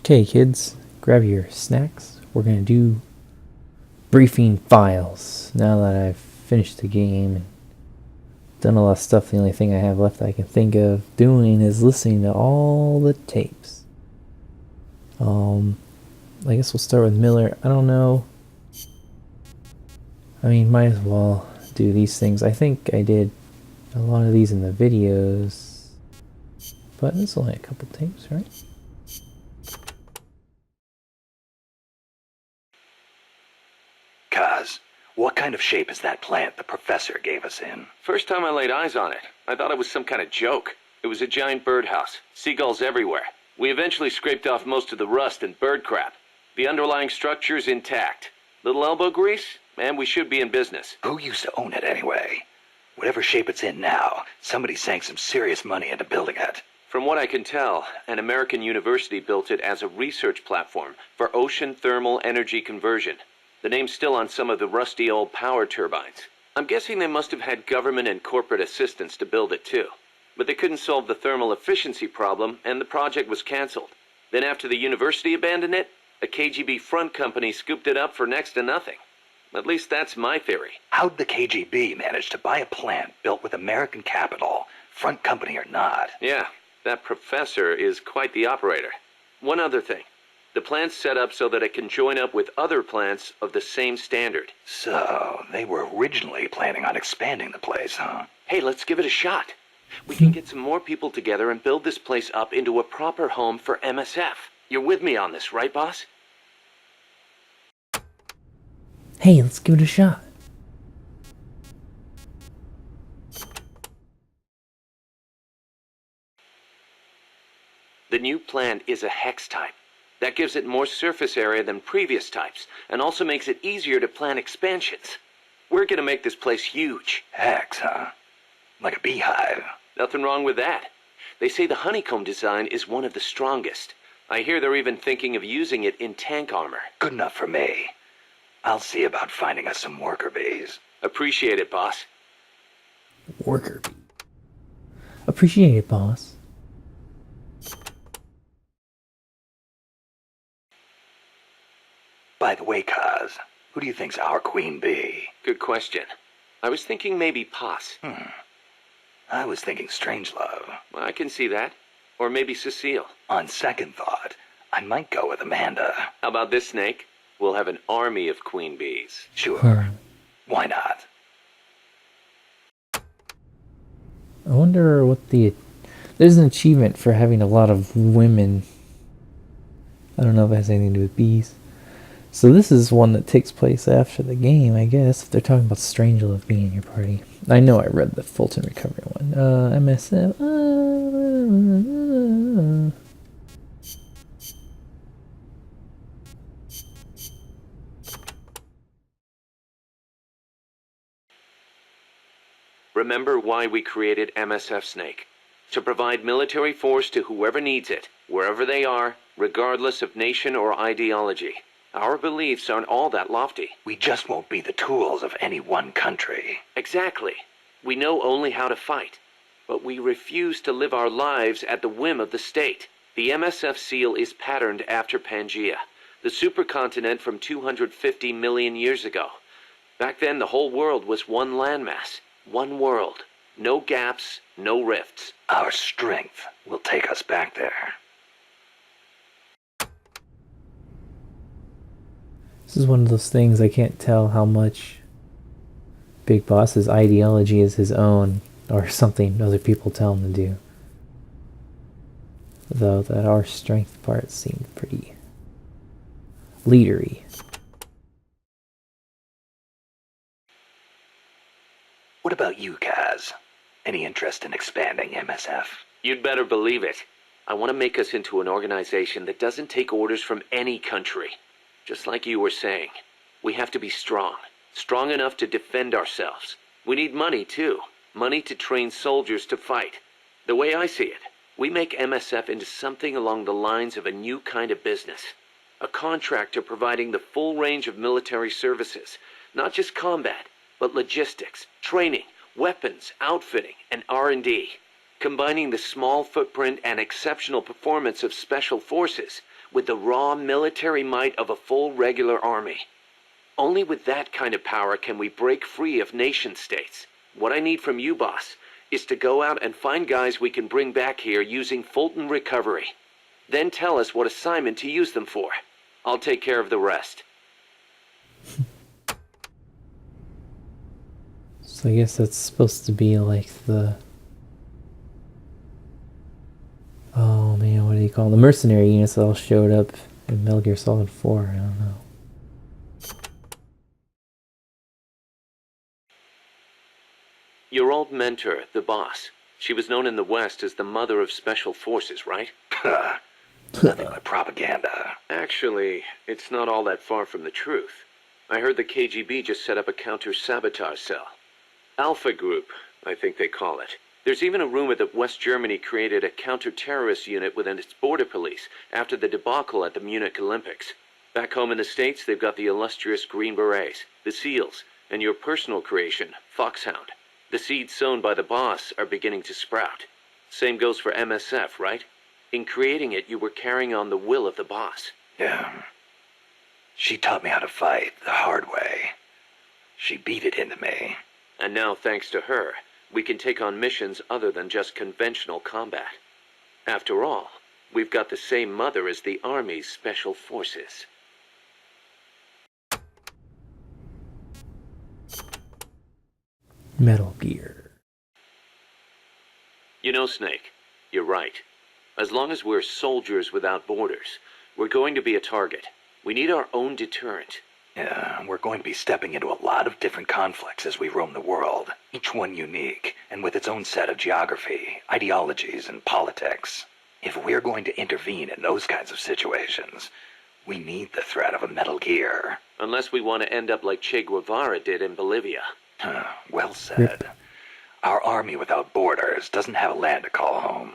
Okay, kids, grab your snacks. We're gonna do briefing files. Now that I've finished the game and done a lot of stuff, the only thing I have left I can think of doing is listening to all the tapes. I guess we'll start with Miller. I don't know. I mean, might as well do these things. I think I did a lot of these in the videos, but it's only a couple tapes, right? Kaz, what kind of shape is that plant the professor gave us in? First time I laid eyes on it, I thought it was some kind of joke. It was a giant birdhouse, seagulls everywhere. We eventually scraped off most of the rust and bird crap. The underlying structure's intact. Little elbow grease? Man, we should be in business. Who used to own it anyway? Whatever shape it's in now, somebody sank some serious money into building it. From what I can tell, an American university built it as a research platform for ocean thermal energy conversion. The name's still on some of the rusty old power turbines. I'm guessing they must have had government and corporate assistance to build it too. But they couldn't solve the thermal efficiency problem, and the project was canceled. Then after the university abandoned it, a KGB front company scooped it up for next to nothing. At least that's my theory. How'd the KGB manage to buy a plant built with American capital, front company or not? Yeah, that professor is quite the operator. One other thing. The plant's set up so that it can join up with other plants of the same standard. So, they were originally planning on expanding the place, huh? Hey, let's give it a shot. We can get some more people together and build this place up into a proper home for MSF. You're with me on this, right, boss? Hey, let's give it a shot. The new plant is a hex type. That gives it more surface area than previous types, and also makes it easier to plan expansions. We're gonna make this place huge. Hex, huh? Like a beehive. Nothing wrong with that. They say the honeycomb design is one of the strongest. I hear they're even thinking of using it in tank armor. Good enough for me. I'll see about finding us some worker bees. Appreciate it, boss. Worker bee. Appreciate it, boss. By the way, Kaz, who do you think's our queen bee? Good question. I was thinking maybe Poss. I was thinking Strangelove. Well, I can see that. Or maybe Cecile. On second thought, I might go with Amanda. How about this, Snake? We'll have an army of queen bees. Sure. Why not? I wonder what there's an achievement for having a lot of women. I don't know if it has anything to do with bees. So this is one that takes place after the game, I guess, if they're talking about Strangelove being in your party. I know I read the Fulton Recovery one. MSF. Remember why we created MSF, Snake. To provide military force to whoever needs it, wherever they are, regardless of nation or ideology. Our beliefs aren't all that lofty. We just won't be the tools of any one country. Exactly. We know only how to fight. But we refuse to live our lives at the whim of the state. The MSF seal is patterned after Pangaea, the supercontinent from 250 million years ago. Back then, the whole world was one landmass, one world. No gaps, no rifts. Our strength will take us back there. This is one of those things I can't tell how much Big Boss's ideology is his own or something other people tell him to do. Though that our strength part seemed pretty leadery. What about you, Kaz? Any interest in expanding MSF? You'd better believe it. I want to make us into an organization that doesn't take orders from any country. Just like you were saying, we have to be strong. Strong enough to defend ourselves. We need money, too. Money to train soldiers to fight. The way I see it, we make MSF into something along the lines of a new kind of business. A contractor providing the full range of military services. Not just combat, but logistics, training, weapons, outfitting, and R&D. Combining the small footprint and exceptional performance of special forces with the raw military might of a full regular army. Only with that kind of power can we break free of nation-states. What I need from you, boss, is to go out and find guys we can bring back here using Fulton Recovery. Then tell us what assignment to use them for. I'll take care of the rest. So I guess that's supposed to be like the... Oh man, what do you call it? The mercenary units that all showed up in Metal Gear Solid 4, I don't know. Your old mentor, the boss. She was known in the West as the mother of special forces, right? Nothing but propaganda. Actually, it's not all that far from the truth. I heard the KGB just set up a counter-sabotage cell. Alpha Group, I think they call it. There's even a rumor that West Germany created a counter-terrorist unit within its border police after the debacle at the Munich Olympics. Back home in the States, they've got the illustrious Green Berets, the SEALs, and your personal creation, Foxhound. The seeds sown by the boss are beginning to sprout. Same goes for MSF, right? In creating it, you were carrying on the will of the boss. Yeah. She taught me how to fight the hard way. She beat it into me. And now, thanks to her, we can take on missions other than just conventional combat. After all, we've got the same mother as the Army's Special Forces. Metal Gear. You know, Snake, you're right. As long as we're soldiers without borders, we're going to be a target. We need our own deterrent. Yeah, we're going to be stepping into a lot of different conflicts as we roam the world, each one unique, and with its own set of geography, ideologies, and politics. If we're going to intervene in those kinds of situations, we need the threat of a Metal Gear. Unless we want to end up like Che Guevara did in Bolivia. Well said. Our army without borders doesn't have a land to call home.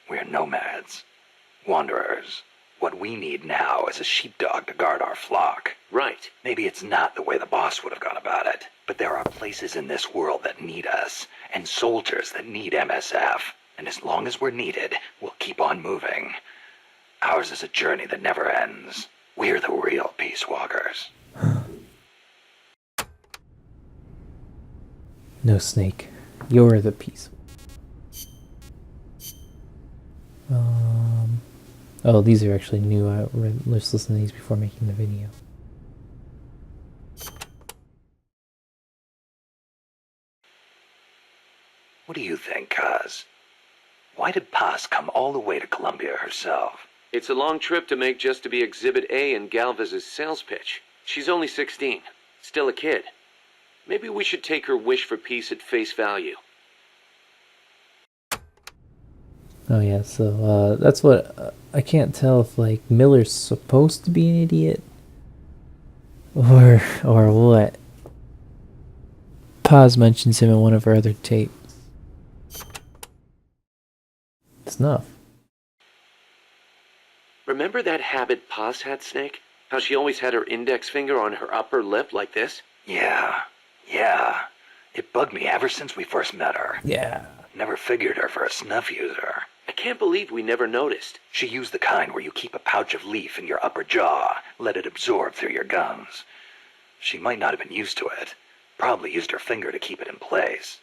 We're nomads, wanderers. What we need now is a sheepdog to guard our flock. Right. Maybe it's not the way the boss would have gone about it, but there are places in this world that need us, and soldiers that need MSF. And as long as we're needed, we'll keep on moving. Ours is a journey that never ends. We're the real Peace Walkers. No, Snake. You're the peace. Oh, these are actually new. I just listened to these before making the video. What do you think, Kaz? Why did Paz come all the way to Colombia herself? It's a long trip to make just to be Exhibit A in Galvez's sales pitch. She's only 16. Still a kid. Maybe we should take her wish for peace at face value. Oh yeah, so that's what I can't tell if like Miller's supposed to be an idiot or what. Paz mentions him in one of her other tapes. Snuff. Remember that habit Paz had, Snake? How she always had her index finger on her upper lip like this? Yeah. It bugged me ever since we first met her. Yeah. Never figured her for a snuff user. I can't believe we never noticed. She used the kind where you keep a pouch of leaf in your upper jaw, let it absorb through your gums. She might not have been used to it. Probably used her finger to keep it in place.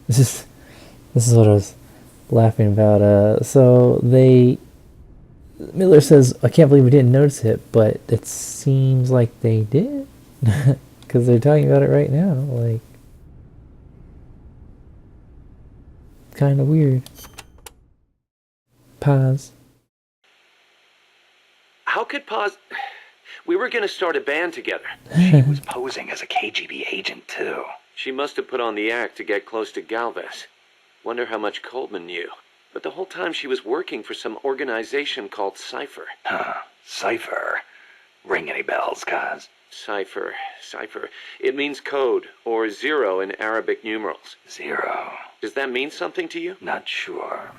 This is what I was laughing about. So Miller says, I can't believe we didn't notice it, but it seems like they did. Because they're talking about it right now. Like, kind of weird. Pause. How could Paz... We were going to start a band together. She was posing as a KGB agent, too. She must have put on the act to get close to Galvez. Wonder how much Coleman knew. But the whole time she was working for some organization called Cypher. Cypher? Ring any bells, Kaz? Cypher. It means code, or zero in Arabic numerals. Zero. Does that mean something to you? Not sure.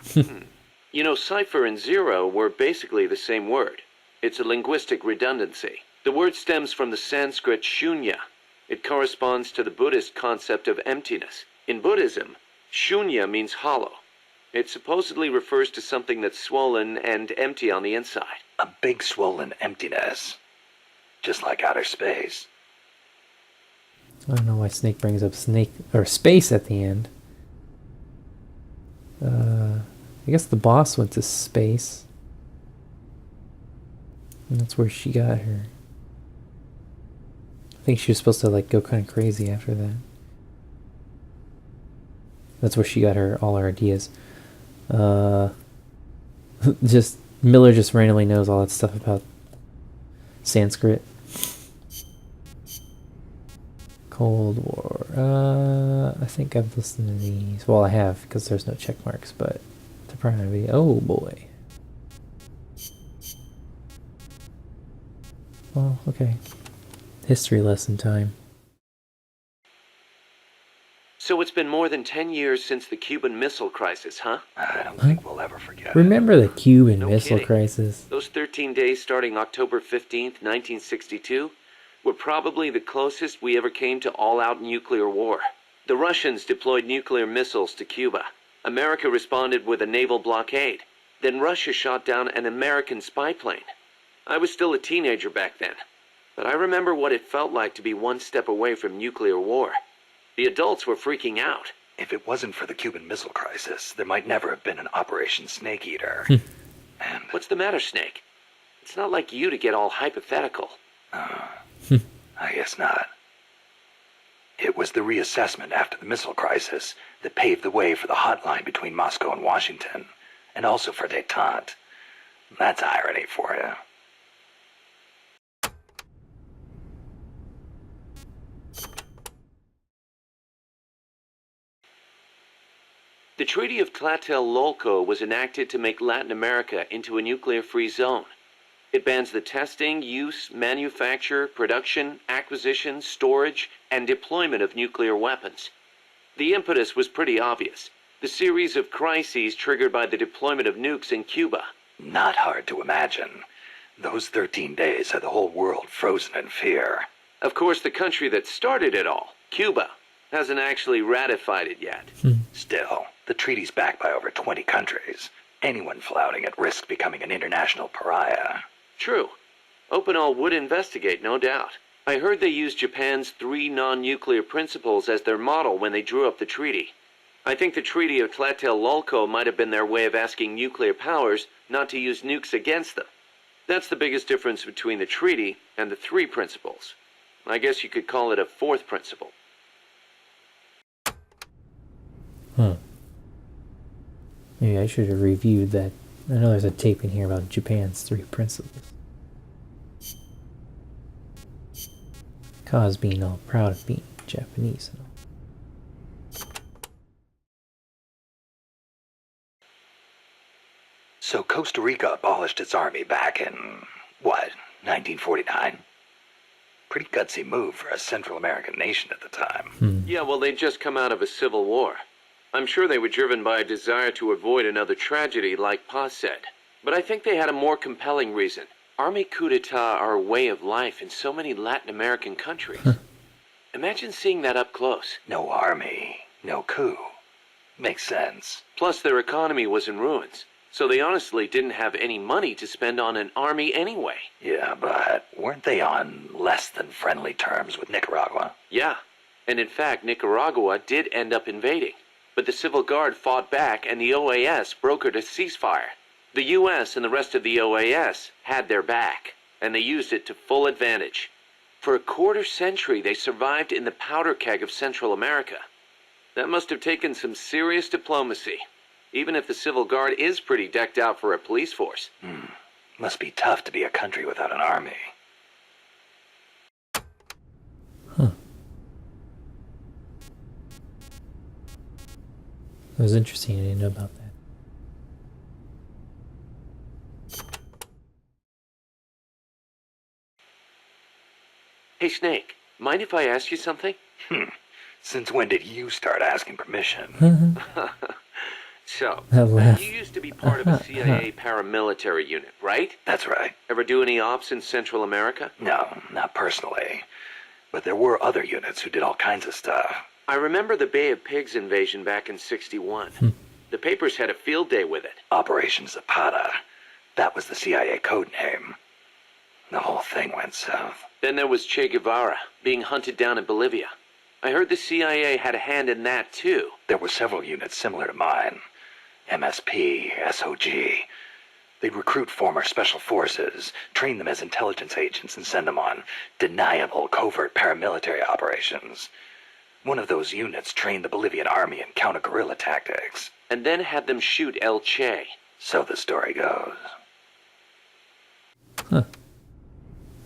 You know, cipher and zero were basically the same word. It's a linguistic redundancy. The word stems from the Sanskrit shunya. It corresponds to the Buddhist concept of emptiness. In Buddhism, shunya means hollow. It supposedly refers to something that's swollen and empty on the inside. A big swollen emptiness. Just like outer space. I don't know why Snake brings up snake or space at the end. I guess the boss went to space. And that's where she got her. I think she was supposed to like go kind of crazy after that. That's where she got all her ideas. Just Miller just randomly knows all that stuff about Sanskrit. Cold War. I think I've listened to these. Well, I have because there's no check marks, but they're probably. Oh boy. Well, okay. History lesson time. So it's been more than 10 years since the Cuban Missile Crisis, huh? I don't think we'll ever forget Remember the Cuban No Missile kidding. Crisis? Those 13 days starting October 15th, 1962, were probably the closest we ever came to all-out nuclear war. The Russians deployed nuclear missiles to Cuba. America responded with a naval blockade. Then Russia shot down an American spy plane. I was still a teenager back then, but I remember what it felt like to be one step away from nuclear war. The adults were freaking out. If it wasn't for the Cuban Missile Crisis, there might never have been an Operation Snake Eater. And What's the matter, Snake? It's not like you to get all hypothetical. I guess not. It was the reassessment after the missile crisis that paved the way for the hotline between Moscow and Washington, and also for détente. That's irony for you. The Treaty of Tlatelolco was enacted to make Latin America into a nuclear-free zone. It bans the testing, use, manufacture, production, acquisition, storage, and deployment of nuclear weapons. The impetus was pretty obvious. The series of crises triggered by the deployment of nukes in Cuba. Not hard to imagine. Those 13 days had the whole world frozen in fear. Of course, the country that started it all, Cuba, hasn't actually ratified it yet. Still, the treaty's backed by over 20 countries. Anyone flouting it risks becoming an international pariah. True. Opinol would investigate, no doubt. I heard they used Japan's 3 non-nuclear principles as their model when they drew up the treaty. I think the Treaty of Tlatelolco might have been their way of asking nuclear powers not to use nukes against them. That's the biggest difference between the treaty and the 3 principles. I guess you could call it a 4th principle. Maybe I should have reviewed that. I know there's a tape in here about Japan's 3 principles. Cause being all proud of being Japanese and all. So Costa Rica abolished its army back in, 1949? Pretty gutsy move for a Central American nation at the time. Yeah, well, they'd just come out of a civil war. I'm sure they were driven by a desire to avoid another tragedy like Pa said. But I think they had a more compelling reason. Army coup d'etat are a way of life in so many Latin American countries. Imagine seeing that up close. No army, no coup. Makes sense. Plus, their economy was in ruins, so they honestly didn't have any money to spend on an army anyway. Yeah, but weren't they on less than friendly terms with Nicaragua? Yeah, and in fact, Nicaragua did end up invading. But the Civil Guard fought back and the OAS brokered a ceasefire. The U.S. and the rest of the OAS had their back, and they used it to full advantage. For a quarter century, they survived in the powder keg of Central America. That must have taken some serious diplomacy, even if the Civil Guard is pretty decked out for a police force. Must be tough to be a country without an army. It was interesting. I didn't know about that. Hey, Snake, mind if I ask you something? Since when did you start asking permission? So, That laugh. you used to be part of a CIA paramilitary unit, right? That's right. Ever do any ops in Central America? No, not personally. But there were other units who did all kinds of stuff. I remember the Bay of Pigs invasion back in '61. The papers had a field day with it. Operation Zapata. That was the CIA code name. The whole thing went south. Then there was Che Guevara, being hunted down in Bolivia. I heard the CIA had a hand in that, too. There were several units similar to mine. MSP, SOG. They'd recruit former special forces, train them as intelligence agents, and send them on deniable covert paramilitary operations. One of those units trained the Bolivian army in counter-guerrilla tactics. And then had them shoot El Che. So the story goes. Huh.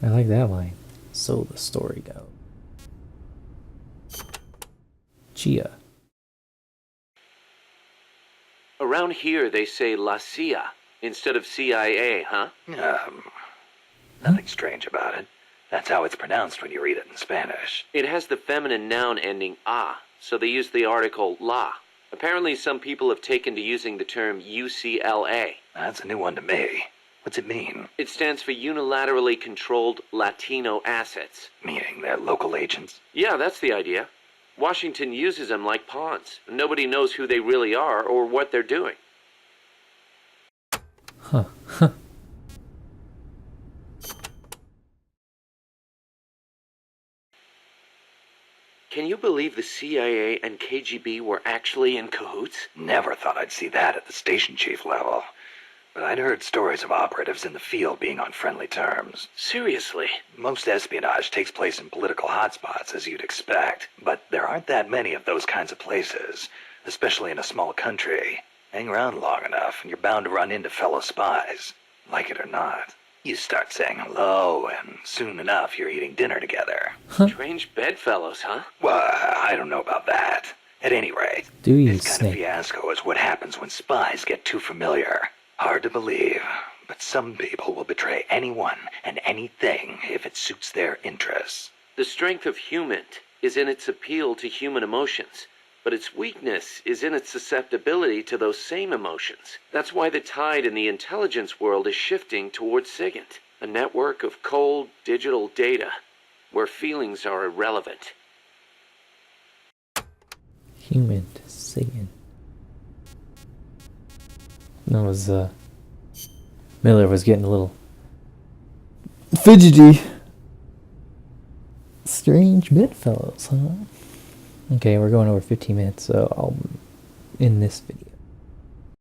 I like that line. So the story goes. Chia. Around here they say La CIA instead of CIA, huh? Nothing strange about it. That's how it's pronounced when you read it in Spanish. It has the feminine noun ending a, so they use the article la. Apparently some people have taken to using the term UCLA. That's a new one to me. What's it mean? It stands for Unilaterally Controlled Latino Assets. Meaning they're local agents? Yeah, that's the idea. Washington uses them like pawns. Nobody knows who they really are or what they're doing. Huh. Can you believe the CIA and KGB were actually in cahoots? Never thought I'd see that at the station chief level. But I'd heard stories of operatives in the field being on friendly terms. Seriously? Most espionage takes place in political hotspots, as you'd expect. But there aren't that many of those kinds of places, especially in a small country. Hang around long enough, and you're bound to run into fellow spies. Like it or not. You start saying hello, and soon enough you're eating dinner together. Strange bedfellows, huh? Well, I don't know about that. At any rate, Do you, this kind of Snake? fiasco is what happens when spies get too familiar. Hard to believe, but some people will betray anyone and anything if it suits their interests. The strength of human is in its appeal to human emotions, but its weakness is in its susceptibility to those same emotions. That's why the tide in the intelligence world is shifting towards SIGINT, a network of cold, digital data, where feelings are irrelevant. Human to singing. That was, Miller was getting a little fidgety. Strange bedfellows, huh? Okay, we're going over 15 minutes, so I'll end this video.